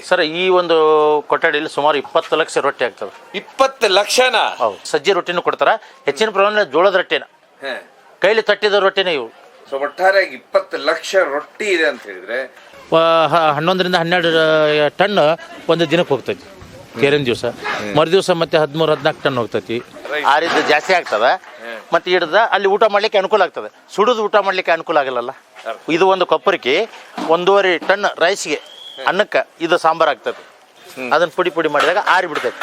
Sir ಈ ಒಂದು ಕೊಠಡಿಯಲ್ಲಿ ಸುಮಾರು 20 ಲಕ್ಷ ರೊಟ್ಟಿ ಆಗ್ತದೆ. 20 ಲಕ್ಷನಾ? ಹೌದು. ಸಜ್ಜಿ ರೊಟ್ಟಿನೂ ಕೊಡ್ತಾರ, ಹೆಚ್ಚಿನ ಪ್ರಮಾಣ ಜೋಳದ ರೊಟ್ಟಿನ, ಕೈಲಿ ತಟ್ಟಿದ ರೊಟ್ಟಿನೇ ಇವು. ಸೊ ಒಟ್ಟಾರೆ 20 ಲಕ್ಷ ರೊಟ್ಟಿ ಇದೆ ಅಂತ ಹೇಳಿದ್ರೆ 11 ರಿಂದ 12 ಟನ್ ಒಂದು ದಿನಕ್ಕೆ ಹೋಗ್ತೈತಿ. ಕೇರಿನ ದಿವಸ ಮರು ದಿವಸ ಮತ್ತೆ 13-14 ಟನ್ ಹೋಗ್ತೈತಿ. ಆ ರೀತಿ ಜಾಸ್ತಿ ಆಗ್ತದೆ. ಮತ್ತೆ ಹಿಡ್ದ ಅಲ್ಲಿ ಊಟ ಮಾಡ್ಲಿಕ್ಕೆ ಅನುಕೂಲ ಆಗ್ತದೆ. ಸುಡುದು ಊಟ ಮಾಡ್ಲಿಕ್ಕೆ ಅನುಕೂಲ ಆಗಲ್ಲ. ಇದು ಒಂದು ಕೊಪ್ಪರಿಗೆ 1.5 ಟನ್ ರೈಸ್ಗೆ, ಅನ್ನಕ್ಕೆ ಇದು ಸಾಂಬಾರ್ ಆಗ್ತದೆ. ಅದನ್ನ ಪುಡಿ ಮಾಡಿದಾಗ ಆರಿ ಬಿಡ್ತೈತಿ.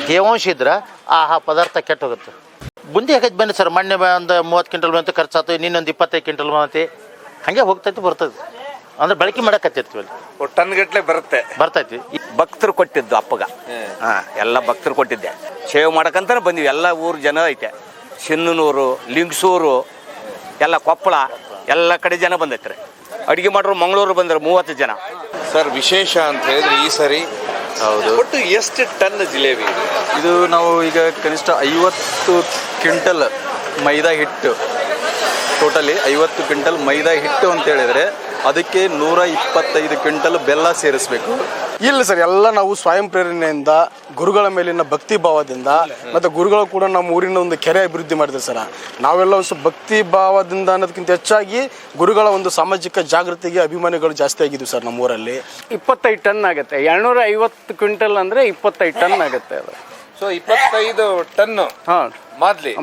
ತೇವಾಂಶ ಇದ್ರೆ ಆ ಪದಾರ್ಥ ಕೆಟ್ಟ ಹೋಗುತ್ತೆ. ಬುಂದಿ ಹಾಕೈತಿ ಬನ್ನಿ ಸರ್, ಮೊನ್ನೆ ಒಂದು 30 ಕ್ವಿಂಟಲ್ ಬಂತು ಖರ್ಚಾಯ್ತು, ಇನ್ನೊಂದು 25 ಕ್ವಿಂಟಲ್ ಬಂತಿ, ಹಾಗೆ ಹೋಗ್ತೈತಿ ಬರ್ತೈತಿ. ಅಂದ್ರೆ ಬಳಕೆ ಮಾಡಕತ್ತೈತಿ ಅಲ್ಲಿ ಟನ್ ಗಟ್ಲೆ ಬರ್ತೈತಿ. ಭಕ್ತರು ಕೊಟ್ಟಿದ್ದು ಅಪ್ಪಗ, ಎಲ್ಲ ಭಕ್ತರು ಕೊಟ್ಟಿದ್ದೆ. ಸೇವೆ ಮಾಡಕಂತಾನೆ ಬಂದಿವಿ. ಎಲ್ಲ ಊರು ಜನ ಐತೆ, ಸಿನ್ನೂರು, ಲಿಂಗಸೂರು, ಎಲ್ಲ ಕೊಪ್ಪಳ, ಎಲ್ಲ ಕಡೆ ಜನ ಬಂದೈತ್ರಿ. ಅಡುಗೆ ಮಾಡೋರು ಮಂಗಳೂರು ಬಂದ್ರೆ 30 ಜನ. ಸರ್ ವಿಶೇಷ ಅಂತ ಹೇಳಿದ್ರೆ ಈ ಸರಿ ಹೌದು, ಒಟ್ಟು ಎಷ್ಟು ಟನ್ ಜಿಲೇಬಿ ಇದೆ? ಇದು ನಾವು ಈಗ ಕನಿಷ್ಠ 50 ಕ್ವಿಂಟಲ್ ಮೈದಾ ಹಿಟ್ಟು, ಟೋಟಲಿ 50 ಕ್ವಿಂಟಲ್ ಮೈದಾ ಹಿಟ್ಟು ಅಂತ ಹೇಳಿದ್ರೆ ಅದಕ್ಕೆ 125 ಕ್ವಿಂಟಲ್ ಬೆಲ್ಲ ಸೇರಿಸಬೇಕು. ಇಲ್ಲ ಸರ್, ಎಲ್ಲ ನಾವು ಸ್ವಯಂ ಪ್ರೇರಣೆಯಿಂದ, ಗುರುಗಳ ಮೇಲಿನ ಭಕ್ತಿ ಭಾವದಿಂದ, ಮತ್ತು ಗುರುಗಳು ಕೂಡ ನಮ್ಮ ಊರಿನ ಒಂದು ಕೆರೆ ಅಭಿವೃದ್ಧಿ ಮಾಡಿದ್ದಾರೆ ಸರ್. ನಾವೆಲ್ಲ ಭಕ್ತಿ ಭಾವದಿಂದ ಅನ್ನೋದಕ್ಕಿಂತ ಹೆಚ್ಚಾಗಿ ಗುರುಗಳ ಒಂದು ಸಾಮಾಜಿಕ ಜಾಗೃತಿಗೆ ಅಭಿಮಾನಿಗಳು ಜಾಸ್ತಿ ಆಗಿದ್ವಿ ಸರ್ ನಮ್ಮ ಊರಲ್ಲಿ. 25 ಟನ್ ಆಗುತ್ತೆ. 250 ಕ್ವಿಂಟಲ್ ಅಂದರೆ 25 ಟನ್ ಆಗುತ್ತೆ ಅದು. ಸೊ 25 ಟನ್ ಮಾದ್ಲಿ.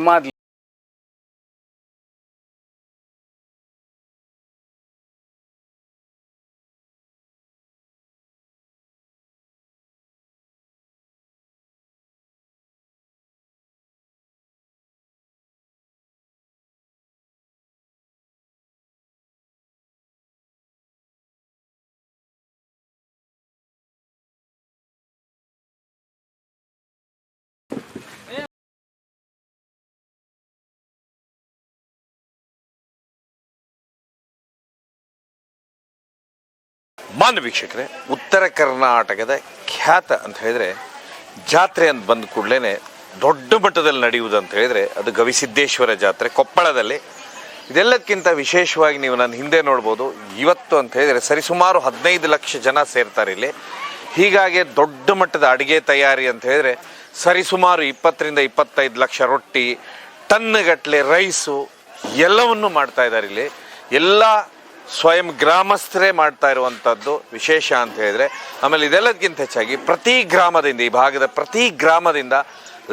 ಮಾನ್ಯ ವೀಕ್ಷಕರೇ, ಉತ್ತರ ಕರ್ನಾಟಕದ ಖ್ಯಾತ ಅಂತ ಹೇಳಿದ್ರೆ ಜಾತ್ರೆ ಅಂತ ಬಂದ ಕೂಡಲೇ ದೊಡ್ಡ ಮಟ್ಟದಲ್ಲಿ ನಡೆಯುವುದು ಅಂತ ಹೇಳಿದ್ರೆ ಅದು ಗವಿಸಿದ್ದೇಶ್ವರ ಜಾತ್ರೆ ಕೊಪ್ಪಳದಲ್ಲಿ. ಇದೆಲ್ಲಕ್ಕಿಂತ ವಿಶೇಷವಾಗಿ ನೀವು ನನ್ನ ಹಿಂದೆ ನೋಡ್ಬೋದು, ಇವತ್ತು ಅಂತ ಹೇಳಿದ್ರೆ ಸರಿಸುಮಾರು 15 ಲಕ್ಷ ಜನ ಸೇರ್ತಾರೆ ಇಲ್ಲಿ. ಹೀಗಾಗಿ ದೊಡ್ಡ ಮಟ್ಟದ ಅಡುಗೆ ತಯಾರಿ ಅಂತ ಹೇಳಿದ್ರೆ ಸರಿಸುಮಾರು 20 ರಿಂದ 25 ಲಕ್ಷ ರೊಟ್ಟಿ, ಟನ್ಗಟ್ಟಲೆ ರೈಸು ಎಲ್ಲವನ್ನು ಮಾಡ್ತಾ ಇದ್ದಾರೆ ಇಲ್ಲಿ. ಎಲ್ಲ ಸ್ವಯಂ ಗ್ರಾಮಸ್ಥರೇ ಮಾಡ್ತಾ ಇರುವಂಥದ್ದು ವಿಶೇಷ ಅಂತ ಹೇಳಿದ್ರೆ. ಆಮೇಲೆ ಇದೆಲ್ಲದಕ್ಕಿಂತ ಹೆಚ್ಚಾಗಿ ಪ್ರತಿ ಗ್ರಾಮದಿಂದ, ಈ ಭಾಗದ ಪ್ರತಿ ಗ್ರಾಮದಿಂದ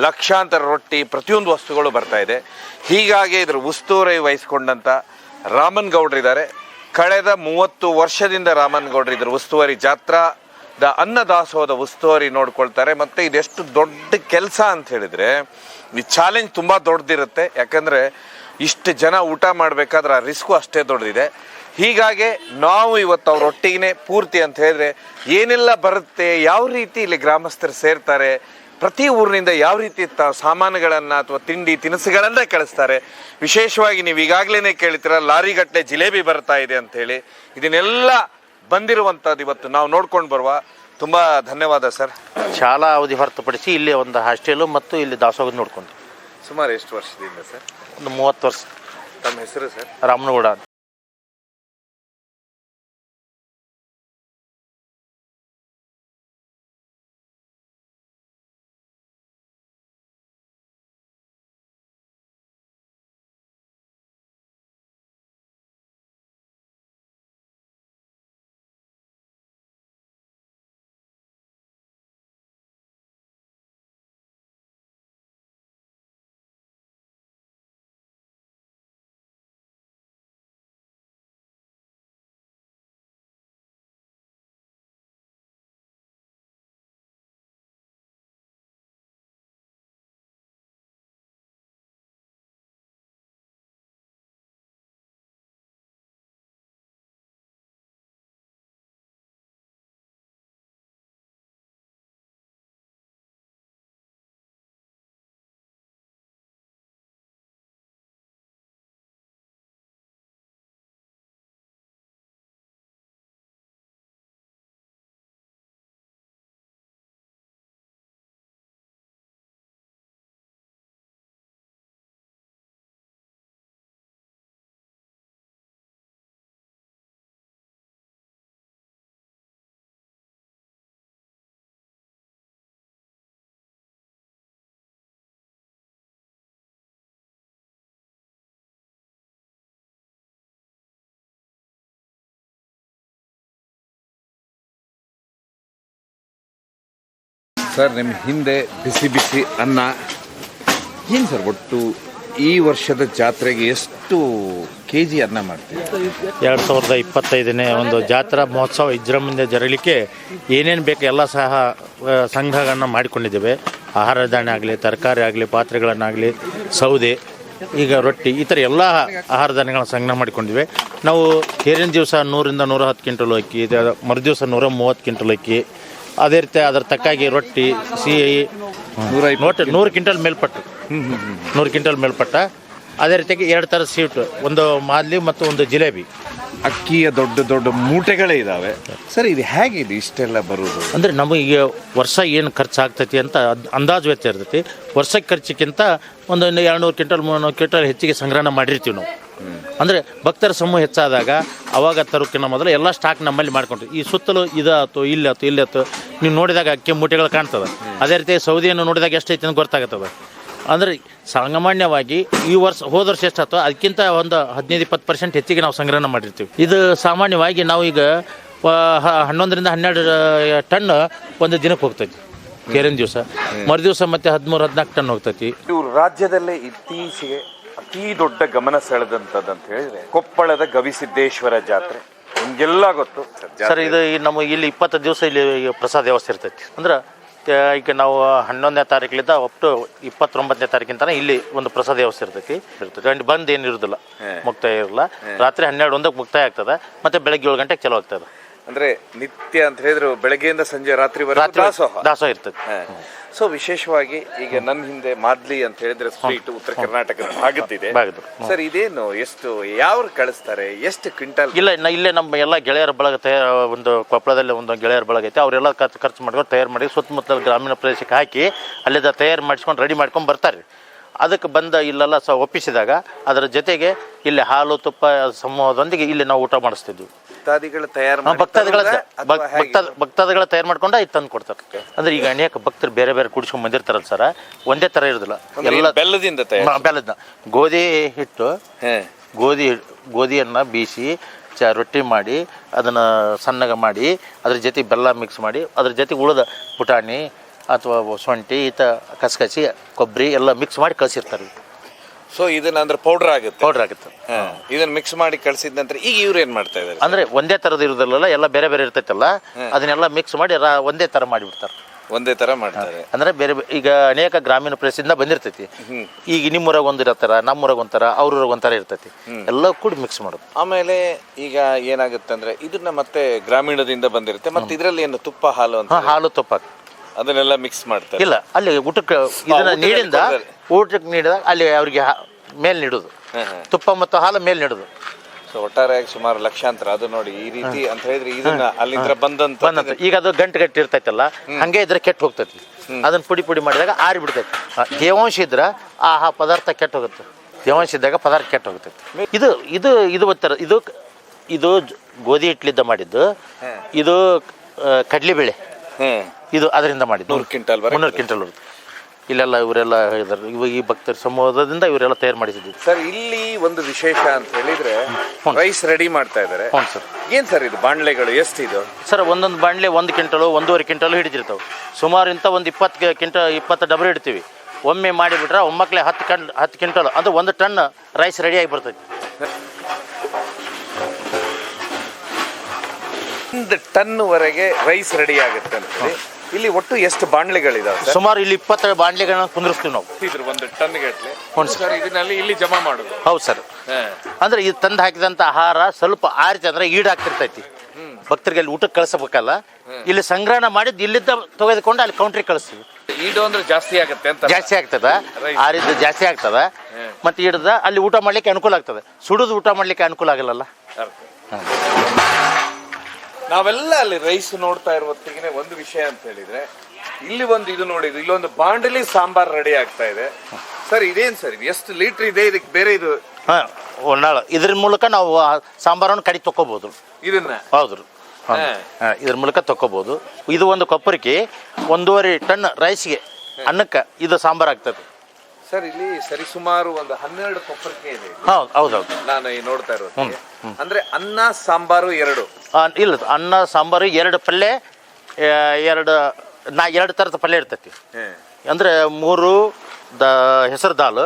ಲಕ್ಷಾಂತರ ರೊಟ್ಟಿ, ಪ್ರತಿಯೊಂದು ವಸ್ತುಗಳು ಬರ್ತಾ ಇದೆ. ಹೀಗಾಗಿ ಇದರ ಉಸ್ತುವಾರಿ ವಹಿಸ್ಕೊಂಡಂಥ ರಾಮನ್ ಗೌಡ್ರಿದ್ದಾರೆ. ಕಳೆದ 30 ವರ್ಷದಿಂದ ರಾಮನ್ ಗೌಡ್ರು ಇದ್ರ ಉಸ್ತುವಾರಿ, ಜಾತ್ರಾದ ಅನ್ನದಾಸೋಹದ ಉಸ್ತುವಾರಿ ನೋಡ್ಕೊಳ್ತಾರೆ. ಮತ್ತು ಇದೆಷ್ಟು ದೊಡ್ಡ ಕೆಲಸ ಅಂತ ಹೇಳಿದ್ರೆ ಈ ಚಾಲೆಂಜ್ ತುಂಬ ದೊಡ್ಡದಿರುತ್ತೆ. ಯಾಕಂದರೆ ಇಷ್ಟು ಜನ ಊಟ ಮಾಡಬೇಕಾದ್ರೆ ಆ ರಿಸ್ಕು ಅಷ್ಟೇ ದೊಡ್ಡದಿದೆ. ಹೀಗಾಗಿ ನಾವು ಇವತ್ತು ಅವ್ರ ಒಟ್ಟಿಗೆ ಪೂರ್ತಿ ಅಂತ ಹೇಳಿದ್ರೆ ಏನೆಲ್ಲ ಬರುತ್ತೆ, ಯಾವ ರೀತಿ ಇಲ್ಲಿ ಗ್ರಾಮಸ್ಥರು ಸೇರ್ತಾರೆ, ಪ್ರತಿ ಊರಿನಿಂದ ಯಾವ ರೀತಿ ಸಾಮಾನುಗಳನ್ನು ಅಥವಾ ತಿಂಡಿ ತಿನಿಸುಗಳನ್ನೇ ಕಳಿಸ್ತಾರೆ. ವಿಶೇಷವಾಗಿ ನೀವು ಈಗಾಗಲೇ ಕೇಳ್ತೀರ ಲಾರಿಗಟ್ಟಲೆ ಜಿಲೇಬಿ ಬರ್ತಾ ಇದೆ ಅಂತ ಹೇಳಿ. ಇದನ್ನೆಲ್ಲ ಬಂದಿರುವಂಥದ್ದು ಇವತ್ತು ನಾವು ನೋಡ್ಕೊಂಡು ಬರುವ. ತುಂಬ ಧನ್ಯವಾದ ಸರ್. ಶಾಲಾ ಅವಧಿ ಹೊರತುಪಡಿಸಿ ಇಲ್ಲಿ ಒಂದು ಹಾಸ್ಟೆಲು ಮತ್ತು ಇಲ್ಲಿ ದಾಸೋಹ ನೋಡ್ಕೊಂಡು ಸುಮಾರು ಎಷ್ಟು ವರ್ಷದಿಂದ ಸರ್? ಒಂದು 30 ವರ್ಷ. ತಮ್ಮ ಹೆಸರು ಸರ್? ರಾಮನಗೌಡ. ಸರ್ ನಿಮ್ಮ ಹಿಂದೆ ಬಿಸಿ ಬಿಸಿ ಅನ್ನ ಏನು ಸರ್ ಒಟ್ಟು ಈ ವರ್ಷದ ಜಾತ್ರೆಗೆ ಎಷ್ಟು ಕೆ ಜಿ ಅನ್ನ ಮಾಡ್ತೀವಿ? 2025ನೇ ಒಂದು ಜಾತ್ರಾ ಮಹೋತ್ಸವ ವಿಜೃಂಭಣೆಯಿಂದ ಜರಗಲಿಕ್ಕೆ ಏನೇನು ಬೇಕು ಎಲ್ಲ ಸಹ ಸಂಘಗಳನ್ನು ಮಾಡಿಕೊಂಡಿದ್ದೇವೆ. ಆಹಾರ ಧಾನ್ಯ ಆಗಲಿ, ತರಕಾರಿ ಆಗಲಿ, ಪಾತ್ರೆಗಳನ್ನಾಗಲಿ, ಸೌದೆ, ಈಗ ರೊಟ್ಟಿ, ಈ ಥರ ಎಲ್ಲ ಆಹಾರ ಧಾನ್ಯಗಳನ್ನ ಸಂಗ್ರಹ ಮಾಡಿಕೊಂಡಿವೆ. ನಾವು ತೇರಿನ ದಿವಸ 100ರಿಂದ 110 ಕ್ವಿಂಟಲ್ ಅಕ್ಕಿ, ಮರುದಿವಸ 130 ಕ್ವಿಂಟಲ್ ಅಕ್ಕಿ, ಅದೇ ರೀತಿ ಅದರ ತಕ್ಕಾಗಿ ರೊಟ್ಟಿ, ಸಿಹಿ 100 ಕ್ವಿಂಟಲ್ ಮೇಲ್ಪಟ್ಟು 100 ಕ್ವಿಂಟಲ್ ಮೇಲ್ಪಟ್ಟ. ಅದೇ ರೀತಿಯಾಗಿ 2 ಥರದ ಸ್ವೀಟ್, ಒಂದು ಮಾದ್ಲಿ ಮತ್ತು ಒಂದು ಜಿಲೇಬಿ. ಅಕ್ಕಿಯ ದೊಡ್ಡ ದೊಡ್ಡ ಮೂಟೆಗಳೇ ಇದ್ದಾವೆ ಸರ್. ಇದು ಹೇಗಿದೆ ಇಷ್ಟೆಲ್ಲ ಬರುವುದು? ಅಂದರೆ ನಮಗೆ ವರ್ಷ ಏನು ಖರ್ಚು ಆಗ್ತೈತಿ ಅಂತ ಅಂದಾಜು ವೆಚ್ಚ ಇರ್ತೈತಿ. ವರ್ಷಕ್ಕೆ ಖರ್ಚಿಗಿಂತ ಒಂದು 200 ಕ್ವಿಂಟಲ್ 300 ಕ್ವಿಂಟಲ್ ಹೆಚ್ಚಿಗೆ ಸಂಗ್ರಹಣ ಮಾಡಿರ್ತೀವಿ ನಾವು. ಅಂದರೆ ಭಕ್ತರ ಸಮೂಹ ಹೆಚ್ಚಾದಾಗ ಅವಾಗ ತರೋಕ್ಕಿಂತ ಮೊದಲು ಎಲ್ಲ ಸ್ಟಾಕ್ ನಮ್ಮಲ್ಲಿ ಮಾಡ್ಕೊಂಡ್ರಿ. ಈ ಸುತ್ತಲೂ ಇದಾಯ್ತು, ಇಲ್ಲಾಯ್ತು ನೀವು ನೋಡಿದಾಗ ಅಕ್ಕಿ ಮೂಟೆಗಳು ಕಾಣ್ತದೆ. ಅದೇ ರೀತಿ ಸೌದಿಯನ್ನು ನೋಡಿದಾಗ ಎಷ್ಟೈತಿ ಅಂತ ಗೊತ್ತಾಗ್ತದೆ. ಅಂದರೆ ಸಾಮಾನ್ಯವಾಗಿ ಈ ಹೋದ ವರ್ಷ ಎಷ್ಟಾಯ್ತು ಅದಕ್ಕಿಂತ ಒಂದು 15-20% ಹೆಚ್ಚಿಗೆ ನಾವು ಸಂಗ್ರಹಣ ಮಾಡಿರ್ತೀವಿ. ಇದು ಸಾಮಾನ್ಯವಾಗಿ ನಾವು ಈಗ 11ರಿಂದ 12 ಟನ್ ಒಂದು ದಿನಕ್ಕೆ ಹೋಗ್ತೈತಿ ತೇರಿನ ದಿವಸ. ಮರುದಿವಸ ಮತ್ತೆ 13-14 ಟನ್ ಹೋಗ್ತೈತಿ. ಇವರು ರಾಜ್ಯದಲ್ಲೇ ಇತ್ತೀಚೆಗೆ ಅತಿ ದೊಡ್ಡ ಗಮನ ಸೆಳೆದಂಥದ್ದು ಅಂತ ಹೇಳಿದ್ರೆ ಕೊಪ್ಪಳದ ಗವಿಸಿದ್ದೇಶ್ವರ ಜಾತ್ರೆ. ನಿಮಗೆಲ್ಲ ಗೊತ್ತು ಸರ್. ಇದು ನಮಗೆ ಇಲ್ಲಿ 20 ದಿವಸ ಇಲ್ಲಿ ಪ್ರಸಾದ ವ್ಯವಸ್ಥೆ ಇರ್ತೈತಿ. ಅಂದ್ರೆ ಈಗ ನಾವು 11ನೇ ತಾರೀಕಿಂದ ಅಪ್ ಟು 29ನೇ ತಾರೀಕಿಂತ ಇಲ್ಲಿ ಒಂದು ಪ್ರಸಾದ ವ್ಯವಸ್ಥೆ ಇರ್ತೈತಿ. ಬಂದ್ ಏನಿರುದಿಲ್ಲ, ಮುಕ್ತಾಯ ಇರಲ್ಲ. ರಾತ್ರಿ 12-1ಕ್ಕೆ ಮುಕ್ತಾಯ ಆಗ್ತದೆ, ಮತ್ತೆ ಬೆಳಗ್ಗೆ 7 ಗಂಟೆಗೆ ಚಲೋ ಆಗ್ತದೆ. ಅಂದ್ರೆ ನಿತ್ಯ ಅಂತ ಹೇಳಿದ್ರು ಬೆಳಗ್ಗೆಯಿಂದ ಸಂಜೆ ರಾತ್ರಿ ದಾಸೋಹ ಇರ್ತದೆ. ಸೊ ವಿಶೇಷವಾಗಿ ಈಗ ನನ್ನ ಹಿಂದೆ ಮಾದ್ಲಿ ಅಂತ ಹೇಳಿದ್ರೆ ಸ್ವೀಟ್ ಉತ್ತರ ಕರ್ನಾಟಕದ ಭಾಗದಿದೆ ಸರ್. ಇದೇನು ಎಷ್ಟು ಯಾವ ಕಳಿಸ್ತಾರೆ, ಎಷ್ಟು ಕ್ವಿಂಟಲ್? ಇಲ್ಲೇ ನಮ್ಮ ಎಲ್ಲ ಗೆಳೆಯರ ಬಳಗ ಒಂದು ಕೊಪ್ಪಳದಲ್ಲಿ ಒಂದು ಗೆಳೆಯರ ಬಳಗ ಐತೆ. ಅವರೆಲ್ಲ ಖರ್ಚು ಮಾಡ್ಕೊಂಡು ತಯಾರು ಮಾಡಿ ಸುತ್ತಮುತ್ತಲ ಗ್ರಾಮೀಣ ಪ್ರದೇಶಕ್ಕೆ ಹಾಕಿ ಅಲ್ಲಿಂದ ತಯಾರು ಮಾಡಿಸ್ಕೊಂಡು ರೆಡಿ ಮಾಡ್ಕೊಂಡು ಬರ್ತಾರೆ. ಅದಕ್ಕೆ ಬಂದ ಇಲ್ಲೆಲ್ಲ ಒಪ್ಪಿಸಿದಾಗ ಅದರ ಜೊತೆಗೆ ಇಲ್ಲಿ ಹಾಲು ತುಪ್ಪ ಸಮೂಹದೊಂದಿಗೆ ಇಲ್ಲಿ ನಾವು ಊಟ ಮಾಡಿಸ್ತಿದ್ವಿ. ಭಕ್ತಾದಿಗಳ ತಯಾರು ಮಾಡ್ಕೊಂಡು ಇದು ತಂದು ಕೊಡ್ತಾರೆ. ಅಂದ್ರೆ ಈಗ ಅನೇಕ ಭಕ್ತರು ಬೇರೆ ಬೇರೆ ಕುಡಿಸ್ಕೊಂಡ್ ಬಂದಿರ್ತಾರಲ್ಲ ಸರ್, ಒಂದೇ ತರ ಇರೋದಿಲ್ಲ. ಎಲ್ಲ ಬೆಲ್ಲದ ಗೋಧಿ ಹಿಟ್ಟು, ಗೋಧಿಯನ್ನ ಬೀಸಿ ರೊಟ್ಟಿ ಮಾಡಿ ಅದನ್ನ ಸಣ್ಣಗೆ ಮಾಡಿ ಅದ್ರ ಜೊತೆ ಬೆಲ್ಲ ಮಿಕ್ಸ್ ಮಾಡಿ ಅದ್ರ ಜೊತೆ ಉಳಿದ ಪುಟಾಣಿ ಅಥವಾ ಶುಂಠಿ ಕಸಕಸಿ ಕೊಬ್ಬರಿ ಎಲ್ಲ ಮಿಕ್ಸ್ ಮಾಡಿ ಕಳಿಸಿರ್ತಾರೆ. ಸೊ ಇದನ್ನ ಅಂದ್ರೆ ಪೌಡರ್ ಆಗುತ್ತೆ. ಇದನ್ನ ಮಿಕ್ಸ್ ಮಾಡಿ ಕಳಿಸಿದ ನಂತರ ಈಗ ಇವ್ರು ಏನ್ ಮಾಡ್ತಾ ಇದ್ದಾರೆ ಅಂದ್ರೆ ಒಂದೇ ತರದ ಇರೋದಿಲ್ಲ, ಎಲ್ಲ ಬೇರೆ ಬೇರೆ ಇರ್ತೈತಲ್ಲ, ಅದನ್ನೆಲ್ಲ ಮಿಕ್ಸ್ ಮಾಡಿ ಒಂದೇ ತರ ಮಾಡಿಬಿಡ್ತಾರೆ. ಒಂದೇ ತರ ಮಾಡ್ತಾರೆ. ಅಂದ್ರೆ ಬೇರೆ ಈಗ ಅನೇಕ ಗ್ರಾಮೀಣ ಪ್ರದೇಶದಿಂದ ಬಂದಿರ್ತೈತಿ. ಈಗ ನಿಮ್ಮೂರಾಗ ಒಂದ್ ಇರತ್ತಾರ, ನಮ್ಮೂರಾಗ ಒಂಥರ, ಅವ್ರೂರಾಗ ಒಂಥರ ಇರ್ತೈತಿ, ಎಲ್ಲ ಕೂಡಿ ಮಿಕ್ಸ್ ಮಾಡೋದು. ಆಮೇಲೆ ಈಗ ಏನಾಗುತ್ತೆ ಅಂದ್ರೆ ಇದನ್ನ ಮತ್ತೆ ಗ್ರಾಮೀಣದಿಂದ ಬಂದಿರುತ್ತೆ, ಮತ್ತೆ ಇದ್ರಲ್ಲಿ ಏನು ತುಪ್ಪ ಹಾಲು ಅಂತ ಹಾಲು ತುಪ್ಪ ಅದನ್ನೆಲ್ಲ ಮಿಕ್ಸ್ ಮಾಡ್ತಾರೆ. ಇಲ್ಲ, ಅಲ್ಲಿ ಊಟಕ್ಕೆ ಇದನ್ನ ಊಟಕ್ಕೆ ನೀಡಿದಾಗ ಅಲ್ಲಿ ಅವ್ರಿಗೆ ಮೇಲ್ ನೀಡುದು, ತುಪ್ಪ ಮತ್ತು ಹಾಲು ಮೇಲ್ ನೀಡುದು. ಸೊ ಒಟ್ಟಾರೆಯಾಗಿ ಸುಮಾರು ಲಕ್ಷಾಂತರ. ಅದು ನೋಡಿ ಈ ರೀತಿ ಅಂತ ಹೇಳಿದ್ರೆ ಇದನ್ನ ಅಲ್ಲಿಂದ ಬಂದಂತ ಈಗ ಅದು ಗಂಟು ಇರ್ತೈತಲ್ಲ, ಹಂಗೆ ಇದ್ರೆ ಕೆಟ್ಟು ಹೋಗ್ತೈತಿ. ಅದನ್ನ ಪುಡಿ ಮಾಡಿದಾಗ ಆರಿ ಬಿಡ್ತೈತಿ. ತೇವಾಂಶ ಇದ್ರ ಆ ಪದಾರ್ಥ ಕೆಟ್ಟ ಹೋಗುತ್ತೆ. ತೇವಾಂಶ ಇದ್ದಾಗ ಪದಾರ್ಥ ಕೆಟ್ಟ ಹೋಗ್ತೈತಿ. ಇದು ಒತ್ತರ ಇದು ಗೋಧಿ ಹಿಟ್ಲಿದ್ದ ಮಾಡಿದ್ದು. ಇದು ಕಡ್ಲಿಬೇಳೆ, ಇದು ಅದರಿಂದ ಮಾಡಿದ್ದು. 300 ಕ್ವಿಂಟಲ್ ಇಲ್ಲೆಲ್ಲ ಇವರೆಲ್ಲ ಹೇಳಿದಾರೆ. ಇವಾಗ ಈ ಭಕ್ತರ ಸಮೂಹದಿಂದ ಇವರೆಲ್ಲ ತಯಾರು ಮಾಡಿಸಿದ್ವಿ ಸರ್. ಇಲ್ಲಿ ಒಂದು ವಿಶೇಷ ಅಂತ ಹೇಳಿದ್ರೆ ರೈಸ್ ರೆಡಿ ಮಾಡ್ತಾ ಇದ್ದಾರೆ. ಸರ್. ಏನ್ ಸರ್ ಇದು ಬಾಣ್ಲೆಗಳು ಎಷ್ಟಿದು ಸರ್? ಒಂದೊಂದು ಬಾಣ್ಲೆ 1 ಕ್ವಿಂಟಲ್ 1.5 ಕ್ವಿಂಟಲ್ ಹಿಡಿದಿರ್ತಾವೆ. ಸುಮಾರು ಇಂಥ ಒಂದು 20 ಡಬ್ರಿ ಇಡ್ತೀವಿ. ಒಮ್ಮೆ ಮಾಡಿಬಿಟ್ರೆ ಒಮ್ಮಕ್ಲೆ 10 ಕ್ವಿಂಟಲ್ ಅದು 1 ಟನ್ ರೈಸ್ ರೆಡಿಯಾಗಿ ಬರ್ತೈತಿ. 1 ಟನ್ ವರೆಗೆ ರೈಸ್ ರೆಡಿ ಆಗುತ್ತೆ ಅಂತ. ಇಲ್ಲಿ ಒಟ್ಟು ಎಷ್ಟು ಬಾಣ್ಲೆಗಳಿದಾವೆ? ಸುಮಾರು ಇಲ್ಲಿ 20 ಬಾಣ್ಲೆಗಳನ್ನ ಕುಂದಿರ್ಸ್ತೀವಿ ನಾವು. 1 ಟನ್ ಗಟ್ಟಲೆ ಇದನ್ನಲ್ಲಿ ಇಲ್ಲಿ ಜಮಾ ಮಾಡೋದು. ಹೌದು ಸರ್. ಅಂದ್ರೆ ಇದು ತಂದು ಹಾಕಿದಂತ ಆಹಾರ ಸ್ವಲ್ಪ ಆರಿತ ಅಂದ್ರೆ ಈಡಾಗ್ತಿರ್ತೈತಿ. ಭಕ್ತರಿಗೆ ಅಲ್ಲಿ ಊಟಕ್ಕೆ ಕಳಿಸಬೇಕಲ್ಲ, ಇಲ್ಲಿ ಸಂಗ್ರಹಣ ಮಾಡಿದ್ದು ಇಲ್ಲಿದ್ದ ತೆಗೆದುಕೊಂಡು ಅಲ್ಲಿ ಕೌಂಟ್ರಿಗೆ ಕಳಿಸ್ತೀವಿ. ಈಡು ಅಂದ್ರೆ ಜಾಸ್ತಿ ಆಗುತ್ತೆ ಅಂತ. ಜಾಸ್ತಿ ಆಗ್ತದ, ಆರಿದ್ದು ಜಾಸ್ತಿ ಆಗ್ತದ. ಮತ್ತೆ ಹಿಡ್ದ ಅಲ್ಲಿ ಊಟ ಮಾಡ್ಲಿಕ್ಕೆ ಅನುಕೂಲ ಆಗ್ತದೆ. ಸುಡುದು ಊಟ ಮಾಡ್ಲಿಕ್ಕೆ ಅನುಕೂಲ ಆಗಲ್ಲ. ನಾವೆಲ್ಲ ಅಲ್ಲಿ ರೈಸ್ ನೋಡ್ತಾ ಇರುವ ಹೊತ್ತಿಗೆ ಒಂದು ವಿಷಯ ಅಂತ ಹೇಳಿದ್ರೆ ಇಲ್ಲಿ ಒಂದು ಇದು ನೋಡಿದ್ರು, ಇಲ್ಲೊಂದು ಬಾಂಡಲಿ ಸಾಂಬಾರ್ ರೆಡಿ ಆಗ್ತಾ ಇದೆ ಸರ್. ಇದೇನ್ ಸರ್? ಇದು ಎಷ್ಟು ಲೀಟರ್ ಇದೆ? ಇದಕ್ಕೆ ಬೇರೆ ಇದು ಇದ್ರ ಮೂಲಕ ನಾವು ಸಾಂಬಾರನ್ನು ಕಡಿ ತಕ್ಕೋಬಹುದು. ಇದನ್ನ ಹೌದು, ಇದ್ರ ಮೂಲಕ ತಕ್ಕೋಬಹುದು. ಇದು ಒಂದು ಕೊಪ್ಪರಿಗೆ 1.5 ಟನ್ ರೈಸ್ಗೆ ಅನ್ನಕ್ಕೆ ಇದು ಸಾಂಬಾರ್ ಆಗ್ತದೆ ಸರ್. ಇಲ್ಲಿ ಸರಿಸುಮಾರು ಒಂದು 12 ಕೊಪ್ಪರಿಗೆ ಇದೆ. ಹೌದೌದು, ನಾನು ನೋಡ್ತಾ ಇರೋದು. ಅಂದ್ರೆ ಅನ್ನ ಸಾಂಬಾರು 2 ಇಲ್ಲ, ಅನ್ನ ಸಾಂಬಾರು 2 ಪಲ್ಯ 2 2 ಥರದ ಪಲ್ಯ ಇರ್ತೈತಿ. ಅಂದ್ರೆ 3 ಹೆಸರು ದಾಲ್,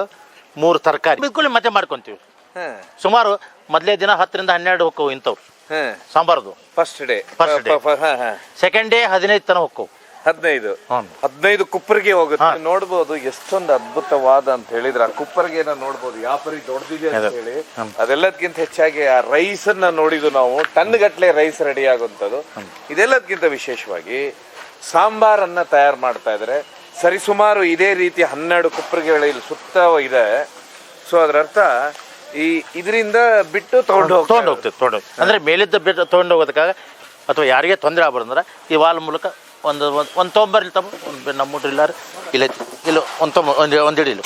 3 ತರಕಾರಿ ಬಿಟ್ಕೊಳ್ಳಿ ಮತ್ತೆ ಮಾಡ್ಕೊಂತೀವಿ. ಸುಮಾರು ಮೊದಲೇ ದಿನ 10 ರಿಂದ 12 ಹೋಕ್ಕವು ಇಂಥವು ಸಾಂಬಾರ್ದು. ಫಸ್ಟ್ ಡೇ ಸೆಕೆಂಡ್ ಡೇ 15 ತನ ಹೋಕ್ಕವು. 15 ಕುಪ್ಪರಿಗೆ ಹೋಗುತ್ತೆ. ನೋಡ್ಬೋದು ಎಷ್ಟೊಂದು ಅದ್ಭುತವಾದ ಅಂತ ಹೇಳಿದ್ರೆ ಆ ಕುಪ್ಪರಿಗೆನ ನೋಡ್ಬೋದು ಯಾವ ಪರಿ ದೊಡ್ಡದಿದೆ ಅಂತ ಹೇಳಿ. ಅದೆಲ್ಲದಕ್ಕಿಂತ ಹೆಚ್ಚಾಗಿ ಆ ರೈಸ್ ಅನ್ನ ನೋಡಿದ್ದು ನಾವು, ಟನ್ ಗಟ್ಲೆ ರೈಸ್ ರೆಡಿ ಆಗುವಂಥದ್ದು. ಇದೆಲ್ಲದಕ್ಕಿಂತ ವಿಶೇಷವಾಗಿ ಸಾಂಬಾರನ್ನ ತಯಾರು ಮಾಡ್ತಾ ಇದ್ದಾರೆ. ಸರಿಸುಮಾರು ಇದೇ ರೀತಿ 12 ಕುಪ್ಪರಿಗೆಗಳು ಇಲ್ಲಿ ಸುತ್ತ ಇದೆ. ಸೊ ಅದರ ಅರ್ಥ ಇದರಿಂದ ಬಿಟ್ಟು ತಗೊಂಡು ಹೋಗ್ತೇವೆ. ಅಂದ್ರೆ ಮೇಲಿದ್ದ ಬಿಟ್ಟು ತಗೊಂಡು ಹೋಗೋದಕ್ಕಾಗ ಅಥವಾ ಯಾರಿಗೆ ತೊಂದರೆ ಆಗ್ಬಾರ್ದಂದ್ರೆ ಈ ವಾಲ್ ಮೂಲಕ ಒಂದು ತೊಂಬರ್ ಇಲ್ಲಿ ತಮ್ಮ ನಮ್ಮ ಇಲ್ಲಾರ ಇಲ್ಲ ಇಲ್ಲ ಒಂದಿಡಿ ಇಲ್ಲ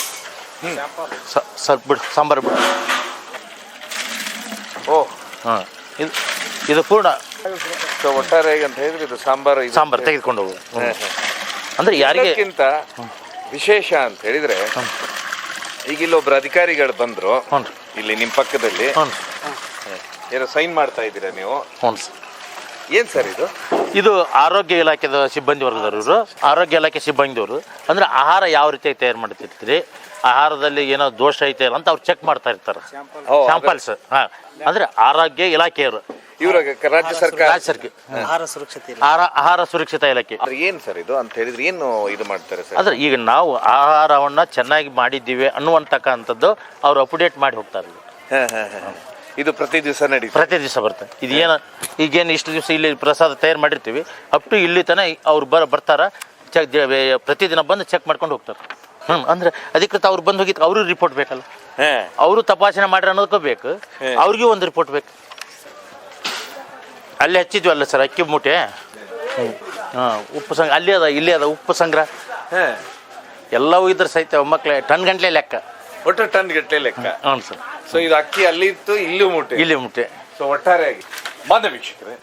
ಸ್ವಲ್ಪ ಬಿಡು ಸಾಂಬಾರು ಬಿಡು. ಹಾಂ ಇದು ಪೂರ್ಣ ಒಟ್ಟಾರೆ ಅಂತ ಹೇಳಿದ್ರೆ ಇದು ಸಾಂಬಾರು ತೆಗೆದುಕೊಂಡು ಹೋಗುದು. ಅಂದ್ರೆ ಯಾರಿಗಿಂತ ವಿಶೇಷ ಅಂತ ಹೇಳಿದ್ರೆ ಈಗ ಇಲ್ಲೊಬ್ರು ಅಧಿಕಾರಿಗಳು ಬಂದ್ರು ಇಲ್ಲಿ ನಿಮ್ಮ ಪಕ್ಕದಲ್ಲಿ, ಏನೋ ಸೈನ್ ಮಾಡ್ತಾ ಇದ್ದೀರಾ ನೀವು? ಏನ್ ಸರ್ ಇದು ಆರೋಗ್ಯ ಇಲಾಖೆದ ಸಿಬ್ಬಂದಿ ವರ್ಗದವರು. ಇವರು ಆರೋಗ್ಯ ಇಲಾಖೆ ಸಿಬ್ಬಂದಿಯವರು. ಅಂದ್ರೆ ಆಹಾರ ಯಾವ ರೀತಿ ತಯಾರು ಮಾಡ್ತಿರ್ತೀರಿ, ಆಹಾರದಲ್ಲಿ ಏನೋ ದೋಷ ಐತೆ ಅಂತ ಅವ್ರು ಚೆಕ್ ಮಾಡ್ತಾ ಇರ್ತಾರೆ. ಸ್ಯಾಂಪಲ್ಸ್. ಅಂದ್ರೆ ಆರೋಗ್ಯ ಇಲಾಖೆಯವರು. ಇವ್ರ ರಾಜ್ಯ ಸರ್ಕಾರ ಆಹಾರ ಸುರಕ್ಷತಾ ಇಲಾಖೆ. ಏನ್ ಸರ್ ಇದು ಅಂತ ಹೇಳಿದ್ರೆ ಏನು ಇದು ಮಾಡ್ತಾರೆ ಸರ್? ಅಂದ್ರೆ ಈಗ ನಾವು ಆಹಾರವನ್ನ ಚೆನ್ನಾಗಿ ಮಾಡಿದ್ದೀವಿ ಅನ್ನುವಂತಕ್ಕಂಥದ್ದು ಅವ್ರು ಅಪ್ಡೇಟ್ ಮಾಡಿ ಹೋಗ್ತಾರೆ. ಇದು ಪ್ರತಿ ದಿವಸ ಬರ್ತದೆ. ಇದೇನು ಈಗೇನು ಇಷ್ಟು ದಿವಸ ಇಲ್ಲಿ ಪ್ರಸಾದ ತಯಾರು ಮಾಡಿರ್ತೀವಿ, ಅಪ್ ಟು ಇಲ್ಲಿ ತನ ಅವ್ರು ಬರ್ತಾರ, ಪ್ರತಿದಿನ ಬಂದು ಚೆಕ್ ಮಾಡ್ಕೊಂಡು ಹೋಗ್ತಾರೆ. ಅಂದ್ರೆ ಅಧಿಕೃತ ಅವ್ರು ಬಂದು ಹೋಗಿತ್ತು ಅವ್ರಿಗೆ ರಿಪೋರ್ಟ್ ಬೇಕಲ್ಲ, ಅವರು ತಪಾಸಣೆ ಮಾಡ್ರಿ ಅನ್ನೋದಕ್ಕೂ ಬೇಕು, ಅವ್ರಿಗೂ ಒಂದು ರಿಪೋರ್ಟ್ ಬೇಕು. ಅಲ್ಲಿ ಹಚ್ಚಿದ್ವಿ ಅಲ್ಲ ಸರ್ ಅಕ್ಕಿ ಮೂಟೆ, ಉಪ್ಪು ಸಂಗ್ರಹ ಅಲ್ಲಿ ಅದ, ಇಲ್ಲಿ ಅದ ಉಪ್ಪು ಸಂಗ್ರಹ ಎಲ್ಲವೂ ಇದ್ರ ಸಹಿತ ಮಕ್ಕಳೇ ಟನ್ ಗಂಟ್ಲೆ ಲೆಕ್ಕ. ಒಟ್ಟು ಟನ್ ಗಟ್ಟಲೆ ಲೆಕ್ಕ. ಹ್ಞೂ ಸರ್. ಸೊ ಇದು ಅಕ್ಕಿ ಅಲ್ಲಿ ಇತ್ತು, ಇಲ್ಲಿ ಮೂಟೆ. ಸೊ ಒಟ್ಟಾರೆಯಾಗಿ ಮಾನ್ಯ ವೀಕ್ಷಕರೇ,